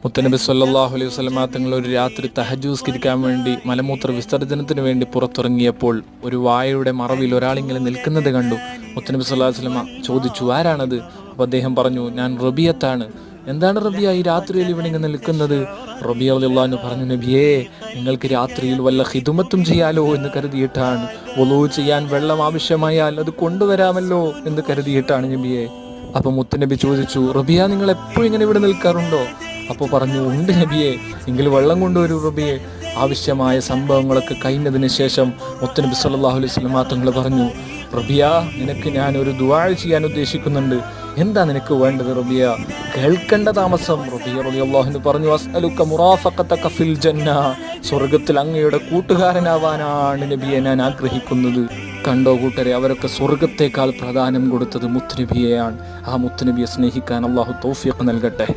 മുത്തനബി സല്ലല്ലാഹു അലൈഹി വസല്ലമ തങ്ങൾ ഒരു രാത്രി തഹജ്ജുദ് നിസ്കരിക്കാൻ വേണ്ടി മലമൂത്ര വിസർജനത്തിന് വേണ്ടി പുറത്തിറങ്ങിയപ്പോൾ ഒരു വായയുടെ മറവിൽ ഒരാളിങ്ങനെ നിൽക്കുന്നത് കണ്ടു. മുത്തനബി സല്ലല്ലാഹു അലൈഹി വസല്ലമ ചോദിച്ചു, ആരാണത്? അപ്പോൾ അദ്ദേഹം പറഞ്ഞു, ഞാൻ റബിയത്താണ്. എന്താണ് റബിയ ഈ രാത്രിയിൽ ഇവിടെ ഇങ്ങനെ നിൽക്കുന്നത്? റബിയ റളിയല്ലാഹു അൻഹു പറഞ്ഞു, നബിയേ, നിങ്ങൾക്ക് രാത്രിയിൽ വല്ല ഖിദ്മത്തും ചെയ്യാലോ എന്ന് കരുതിയിട്ടാണ്. വുളൂ ചെയ്യാൻ വെള്ളം ആവശ്യമായാൽ അത് കൊണ്ടുവരാമല്ലോ എന്ന് കരുതിയിട്ടാണ് നബിയെ. അപ്പോൾ മുത്തനബി ചോദിച്ചു, റബിയ, നിങ്ങൾ എപ്പോഴും ഇങ്ങനെ ഇവിടെ നിൽക്കാറുണ്ടോ? അപ്പോൾ പറഞ്ഞു, ഉണ്ട് നബിയെ, എങ്കിൽ വെള്ളം കൊണ്ടുവരൂ റബിയെ. ആവശ്യമായ സംഭവങ്ങളൊക്കെ കഴിഞ്ഞതിന് ശേഷം മുത്തനബി സല്ലല്ലാഹു അലൈഹി വസല്ലമ തങ്ങൾ പറഞ്ഞു, റബിയ, നിനക്ക് ഞാൻ ഒരു ദുആ ചെയ്യാൻ ഉദ്ദേശിക്കുന്നുണ്ട്. എന്താ നിനക്ക് വേണ്ടത് റബിയ? കേൾക്കേണ്ട താമസം. റബിയ റളിയല്ലാഹു അൻഹു പറഞ്ഞു, അസ്അലുക മുറാഫഖതക ഫിൽ ജന്ന, സ്വർഗ്ഗത്തിൽ അങ്ങയുടെ കൂട്ടുകാരനാവാനാണ് നബിയെ ഞാൻ ആഗ്രഹിക്കുന്നത്. കണ്ടോ കൂട്ടരെ, അവരൊക്കെ സ്വർഗ്ഗത്തേക്കാൾ പ്രാധാന്യം കൊടുത്തത് മുത്തുനബിയെയാണ്. ആ മുത്തുനബിയെ സ്നേഹിക്കാൻ അല്ലാഹു തൗഫീഖ് നൽകട്ടെ.